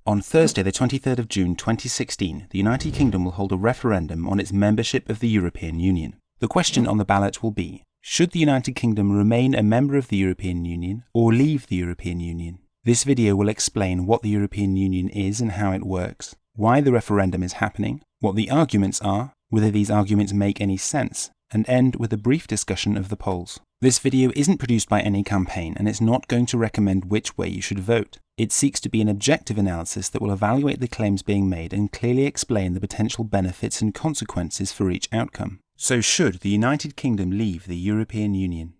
On Thursday, the 23rd of June 2016, the United Kingdom will hold a referendum on its membership of the European Union. The question on the ballot will be, should the United Kingdom remain a member of the European Union or leave the European Union? This video will explain what the European Union is and how it works, why the referendum is happening, what the arguments are, whether these arguments make any sense, and end with a brief discussion of the polls. This video isn't produced by any campaign and it's not going to recommend which way you should vote. It seeks to be an objective analysis that will evaluate the claims being made and clearly explain the potential benefits and consequences for each outcome. So should the United Kingdom leave the European Union?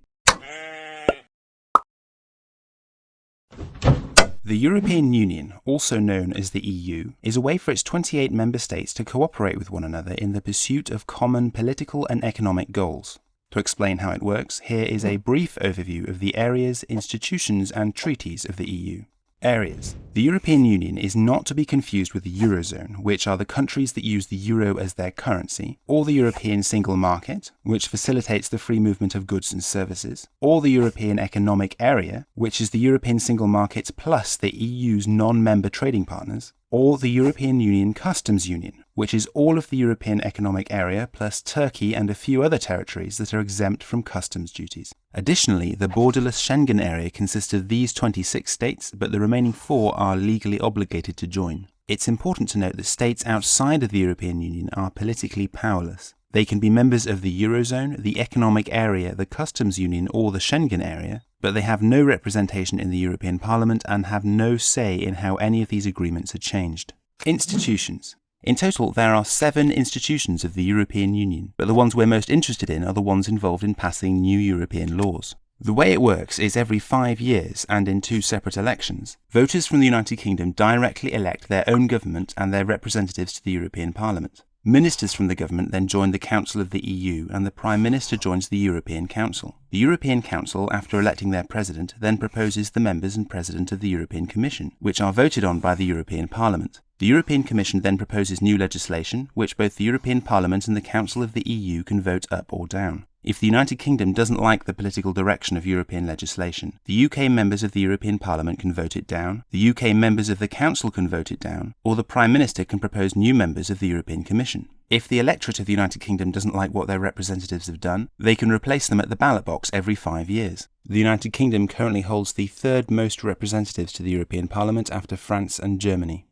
The European Union, also known as the EU, is a way for its 28 member states to cooperate with one another in the pursuit of common political and economic goals. To explain how it works, here is a brief overview of the areas, institutions and treaties of the EU. Areas. The European Union is not to be confused with the Eurozone, which are the countries that use the euro as their currency, or the European Single Market, which facilitates the free movement of goods and services, or the European Economic Area, which is the European Single Market plus the EU's non-member trading partners, or the European Union Customs Union, which is all of the European Economic Area plus Turkey and a few other territories that are exempt from customs duties. Additionally, the borderless Schengen area consists of these 26 states, but the remaining 4 are legally obligated to join. It's important to note that states outside of the European Union are politically powerless. They can be members of the Eurozone, the Economic Area, the Customs Union or the Schengen area, but they have no representation in the European Parliament and have no say in how any of these agreements are changed. Institutions. In total, there are 7 institutions of the European Union, but the ones we're most interested in are the ones involved in passing new European laws. The way it works is every 5 years and in 2 separate elections, voters from the United Kingdom directly elect their own government and their representatives to the European Parliament. Ministers from the government then join the Council of the EU and the Prime Minister joins the European Council. The European Council, after electing their President, then proposes the members and President of the European Commission, which are voted on by the European Parliament. The European Commission then proposes new legislation, which both the European Parliament and the Council of the EU can vote up or down. If the United Kingdom doesn't like the political direction of European legislation, the UK members of the European Parliament can vote it down, the UK members of the Council can vote it down, or the Prime Minister can propose new members of the European Commission. If the electorate of the United Kingdom doesn't like what their representatives have done, they can replace them at the ballot box every 5 years. The United Kingdom currently holds the 3rd most representatives to the European Parliament after France and Germany.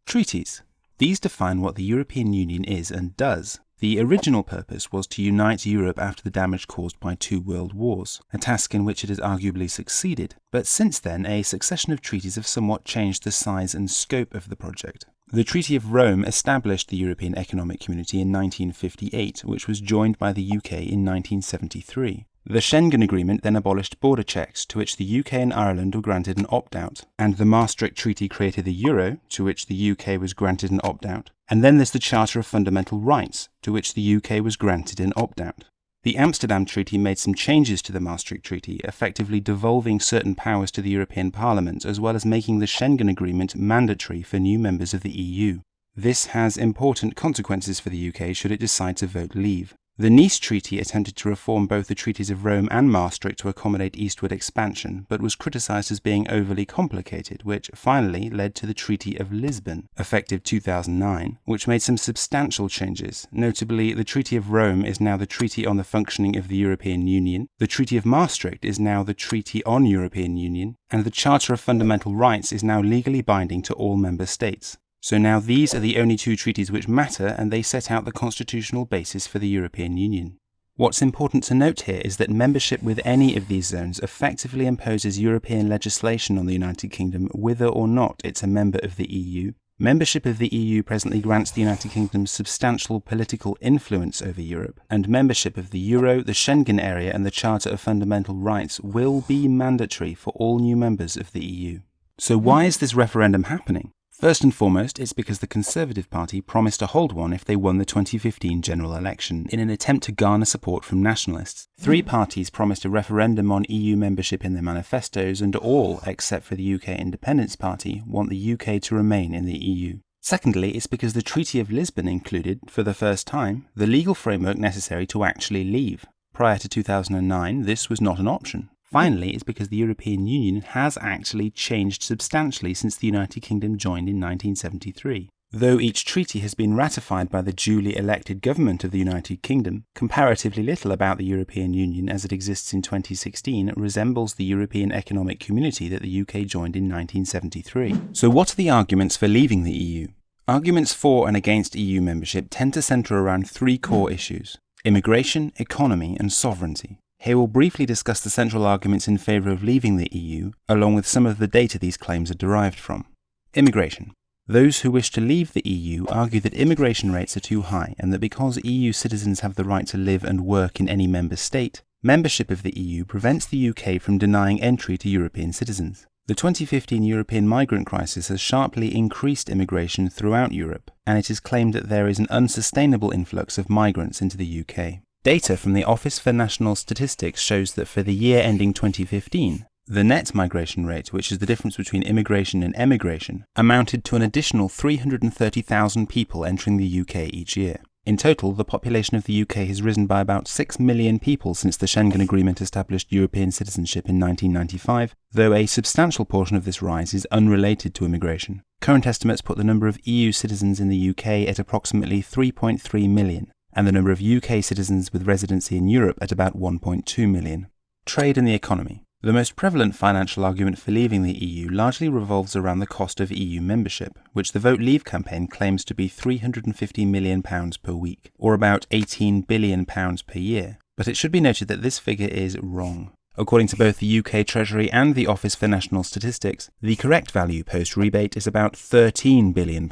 Treaties. These define what the European Union is and does. The original purpose was to unite Europe after the damage caused by 2 world wars, a task in which it has arguably succeeded, but since then a succession of treaties have somewhat changed the size and scope of the project. The Treaty of Rome established the European Economic Community in 1958, which was joined by the UK in 1973. The Schengen Agreement then abolished border checks, to which the UK and Ireland were granted an opt-out, and the Maastricht Treaty created the Euro, to which the UK was granted an opt-out, and then there's the Charter of Fundamental Rights, to which the UK was granted an opt-out. The Amsterdam Treaty made some changes to the Maastricht Treaty, effectively devolving certain powers to the European Parliament, as well as making the Schengen Agreement mandatory for new members of the EU. This has important consequences for the UK should it decide to vote leave. The Nice Treaty attempted to reform both the Treaties of Rome and Maastricht to accommodate eastward expansion, but was criticised as being overly complicated, which finally led to the Treaty of Lisbon, effective 2009, which made some substantial changes. Notably, the Treaty of Rome is now the Treaty on the Functioning of the European Union, the Treaty of Maastricht is now the Treaty on European Union, and the Charter of Fundamental Rights is now legally binding to all member states. So now these are the only 2 treaties which matter, and they set out the constitutional basis for the European Union. What's important to note here is that membership with any of these zones effectively imposes European legislation on the United Kingdom whether or not it's a member of the EU. Membership of the EU presently grants the United Kingdom substantial political influence over Europe, and membership of the Euro, the Schengen area and the Charter of Fundamental Rights will be mandatory for all new members of the EU. So why is this referendum happening? First and foremost, it's because the Conservative Party promised to hold one if they won the 2015 general election, in an attempt to garner support from nationalists. 3 parties promised a referendum on EU membership in their manifestos, and all, except for the UK Independence Party, want the UK to remain in the EU. Secondly, it's because the Treaty of Lisbon included, for the first time, the legal framework necessary to actually leave. Prior to 2009, this was not an option. Finally, it's because the European Union has actually changed substantially since the United Kingdom joined in 1973. Though each treaty has been ratified by the duly elected government of the United Kingdom, comparatively little about the European Union as it exists in 2016 resembles the European Economic Community that the UK joined in 1973. So what are the arguments for leaving the EU? Arguments for and against EU membership tend to centre around three core issues: immigration, economy, and sovereignty. Here we'll briefly discuss the central arguments in favour of leaving the EU, along with some of the data these claims are derived from. Immigration. Those who wish to leave the EU argue that immigration rates are too high and that because EU citizens have the right to live and work in any member state, membership of the EU prevents the UK from denying entry to European citizens. The 2015 European migrant crisis has sharply increased immigration throughout Europe, and it is claimed that there is an unsustainable influx of migrants into the UK. Data from the Office for National Statistics shows that for the year ending 2015, the net migration rate, which is the difference between immigration and emigration, amounted to an additional 330,000 people entering the UK each year. In total, the population of the UK has risen by about 6 million people since the Schengen Agreement established European citizenship in 1995, though a substantial portion of this rise is unrelated to immigration. Current estimates put the number of EU citizens in the UK at approximately 3.3 million, and the number of UK citizens with residency in Europe at about 1.2 million. Trade and the economy. The most prevalent financial argument for leaving the EU largely revolves around the cost of EU membership, which the Vote Leave campaign claims to be £350 million per week, or about £18 billion per year. But it should be noted that this figure is wrong. According to both the UK Treasury and the Office for National Statistics, the correct value post-rebate is about £13 billion.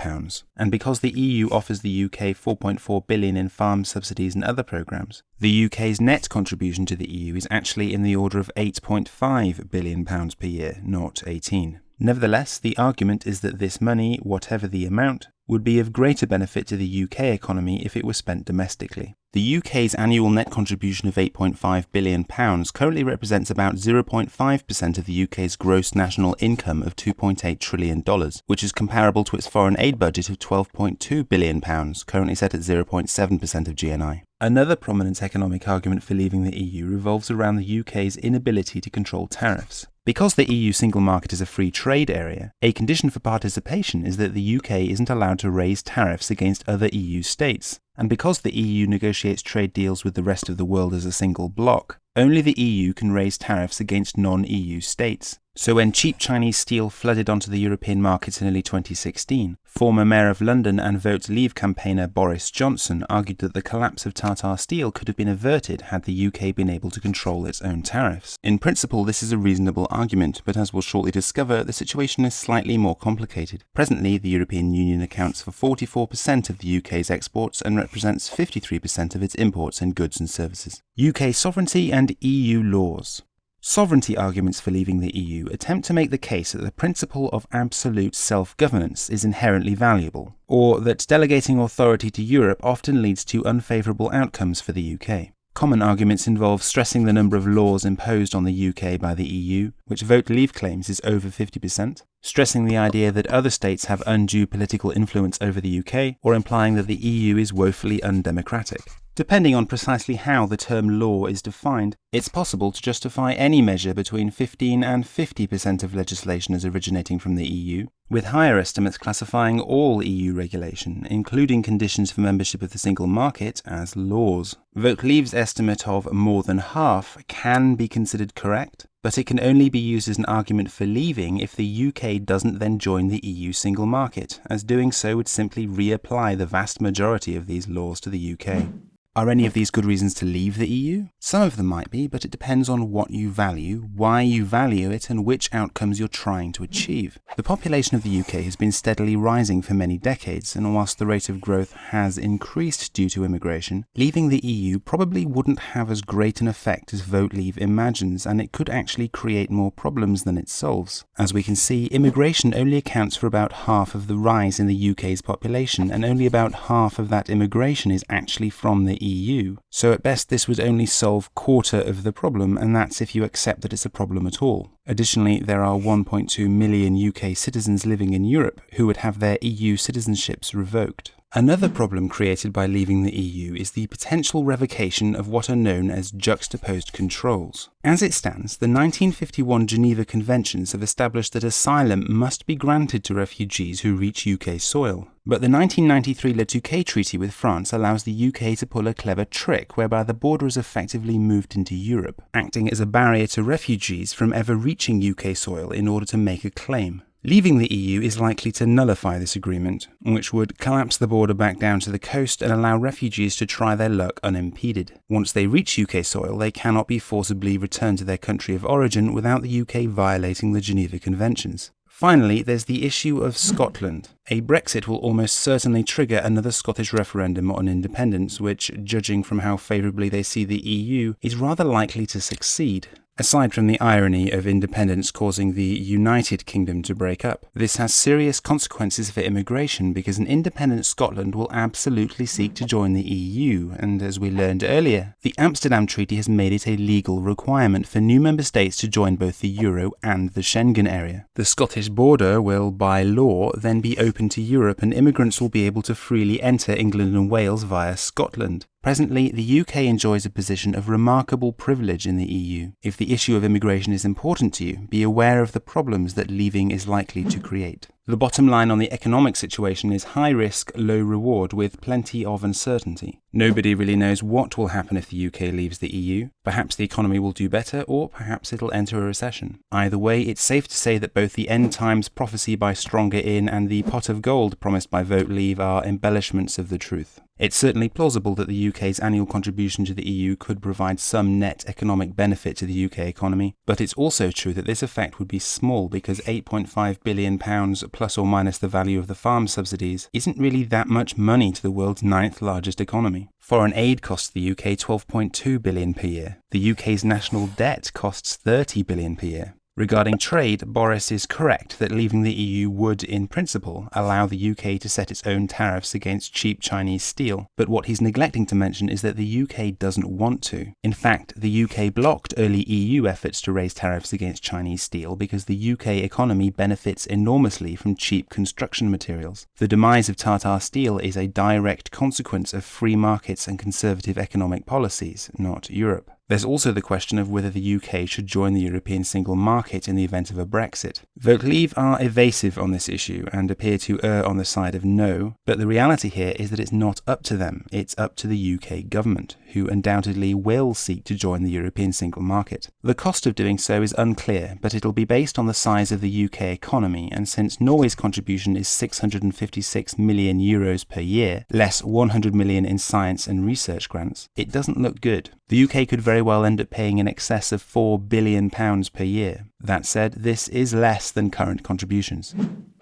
And because the EU offers the UK £4.4 billion in farm subsidies and other programmes, the UK's net contribution to the EU is actually in the order of £8.5 billion per year, not 18. Nevertheless, the argument is that this money, whatever the amount, would be of greater benefit to the UK economy if it were spent domestically. The UK's annual net contribution of £8.5 billion currently represents about 0.5% of the UK's gross national income of $2.8 trillion, which is comparable to its foreign aid budget of £12.2 billion, currently set at 0.7% of GNI. Another prominent economic argument for leaving the EU revolves around the UK's inability to control tariffs. Because the EU single market is a free trade area, a condition for participation is that the UK isn't allowed to raise tariffs against other EU states. And because the EU negotiates trade deals with the rest of the world as a single bloc, only the EU can raise tariffs against non-EU states. So when cheap Chinese steel flooded onto the European markets in early 2016, former Mayor of London and Vote Leave campaigner Boris Johnson argued that the collapse of Tata Steel could have been averted had the UK been able to control its own tariffs. In principle, this is a reasonable argument, but as we'll shortly discover, the situation is slightly more complicated. Presently, the European Union accounts for 44% of the UK's exports and represents 53% of its imports in goods and services. UK sovereignty and EU laws. Sovereignty arguments for leaving the EU attempt to make the case that the principle of absolute self-governance is inherently valuable, or that delegating authority to Europe often leads to unfavourable outcomes for the UK. Common arguments involve stressing the number of laws imposed on the UK by the EU, which Vote Leave claims is over 50%, stressing the idea that other states have undue political influence over the UK, or implying that the EU is woefully undemocratic. Depending on precisely how the term law is defined, it's possible to justify any measure between 15 and 50% of legislation as originating from the EU, with higher estimates classifying all EU regulation, including conditions for membership of the single market, as laws. Vote Leave's estimate of more than half can be considered correct, but it can only be used as an argument for leaving if the UK doesn't then join the EU single market, as doing so would simply reapply the vast majority of these laws to the UK. Are any of these good reasons to leave the EU? Some of them might be, but it depends on what you value, why you value it, and which outcomes you're trying to achieve. The population of the UK has been steadily rising for many decades, and whilst the rate of growth has increased due to immigration, leaving the EU probably wouldn't have as great an effect as Vote Leave imagines, and it could actually create more problems than it solves. As we can see, immigration only accounts for about half of the rise in the UK's population, and only about half of that immigration is actually from the EU. So at best this would only solve quarter of the problem, and that's if you accept that it's a problem at all. Additionally, there are 1.2 million UK citizens living in Europe who would have their EU citizenships revoked. Another problem created by leaving the EU is the potential revocation of what are known as juxtaposed controls. As it stands, the 1951 Geneva Conventions have established that asylum must be granted to refugees who reach UK soil. But the 1993 Le Touquet Treaty with France allows the UK to pull a clever trick whereby the border is effectively moved into Europe, acting as a barrier to refugees from ever reaching UK soil in order to make a claim. Leaving the EU is likely to nullify this agreement, which would collapse the border back down to the coast and allow refugees to try their luck unimpeded. Once they reach UK soil, they cannot be forcibly returned to their country of origin without the UK violating the Geneva Conventions. Finally, there's the issue of Scotland. A Brexit will almost certainly trigger another Scottish referendum on independence, which, judging from how favourably they see the EU, is rather likely to succeed. Aside from the irony of independence causing the United Kingdom to break up, this has serious consequences for immigration because an independent Scotland will absolutely seek to join the EU, and as we learned earlier, the Amsterdam Treaty has made it a legal requirement for new member states to join both the Euro and the Schengen area. The Scottish border will, by law, then be open to Europe and immigrants will be able to freely enter England and Wales via Scotland. Presently, the UK enjoys a position of remarkable privilege in the EU. If the issue of immigration is important to you, be aware of the problems that leaving is likely to create. The bottom line on the economic situation is high risk, low reward with plenty of uncertainty. Nobody really knows what will happen if the UK leaves the EU. Perhaps the economy will do better, or perhaps it'll enter a recession. Either way, it's safe to say that both the end times prophecy by Stronger In and the pot of gold promised by Vote Leave are embellishments of the truth. It's certainly plausible that the UK's annual contribution to the EU could provide some net economic benefit to the UK economy, but it's also true that this effect would be small because £8.5 billion plus or minus the value of the farm subsidies isn't really that much money to the world's 9th largest economy. Foreign aid costs the UK £12.2 billion per year. The UK's national debt costs £30 billion per year. Regarding trade, Boris is correct that leaving the EU would, in principle, allow the UK to set its own tariffs against cheap Chinese steel, but what he's neglecting to mention is that the UK doesn't want to. In fact, the UK blocked early EU efforts to raise tariffs against Chinese steel because the UK economy benefits enormously from cheap construction materials. The demise of Tata Steel is a direct consequence of free markets and conservative economic policies, not Europe. There's also the question of whether the UK should join the European single market in the event of a Brexit. Vote Leave are evasive on this issue and appear to err on the side of no, but the reality here is that it's not up to them, it's up to the UK government, who undoubtedly will seek to join the European single market. The cost of doing so is unclear, but it'll be based on the size of the UK economy, and since Norway's contribution is €656 million per year, less $100 million in science and research grants, it doesn't look good. The UK could very well end up paying in excess of £4 billion per year. That said, this is less than current contributions.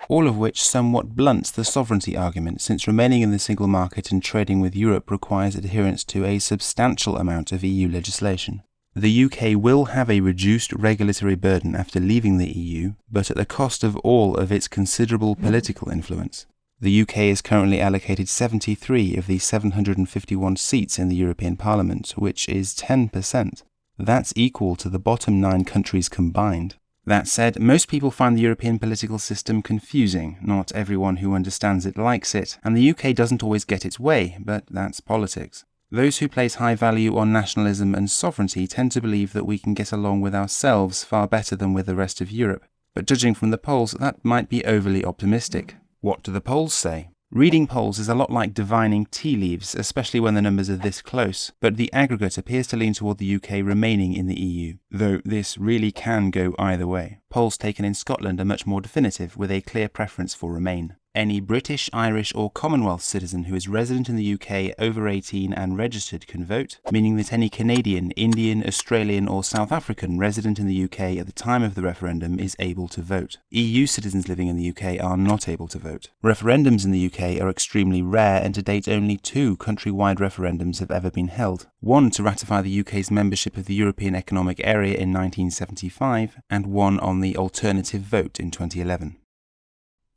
All of which somewhat blunts the sovereignty argument, since remaining in the single market and trading with Europe requires adherence to a substantial amount of EU legislation. The UK will have a reduced regulatory burden after leaving the EU, but at the cost of all of its considerable political influence. The UK is currently allocated 73 of the 751 seats in the European Parliament, which is 10%. That's equal to the bottom 9 countries combined. That said, most people find the European political system confusing. Not everyone who understands it likes it, and the UK doesn't always get its way, but that's politics. Those who place high value on nationalism and sovereignty tend to believe that we can get along with ourselves far better than with the rest of Europe. But judging from the polls, that might be overly optimistic. What do the polls say? Reading polls is a lot like divining tea leaves, especially when the numbers are this close, but the aggregate appears to lean toward the UK remaining in the EU, though this really can go either way. Polls taken in Scotland are much more definitive, with a clear preference for Remain. Any British, Irish or Commonwealth citizen who is resident in the UK over 18 and registered can vote, meaning that any Canadian, Indian, Australian or South African resident in the UK at the time of the referendum is able to vote. EU citizens living in the UK are not able to vote. Referendums in the UK are extremely rare, and to date only 2 countrywide referendums have ever been held. One to ratify the UK's membership of the European Economic Area in 1975, and one on the alternative vote in 2011.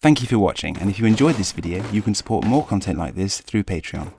Thank you for watching, and if you enjoyed this video, you can support more content like this through Patreon.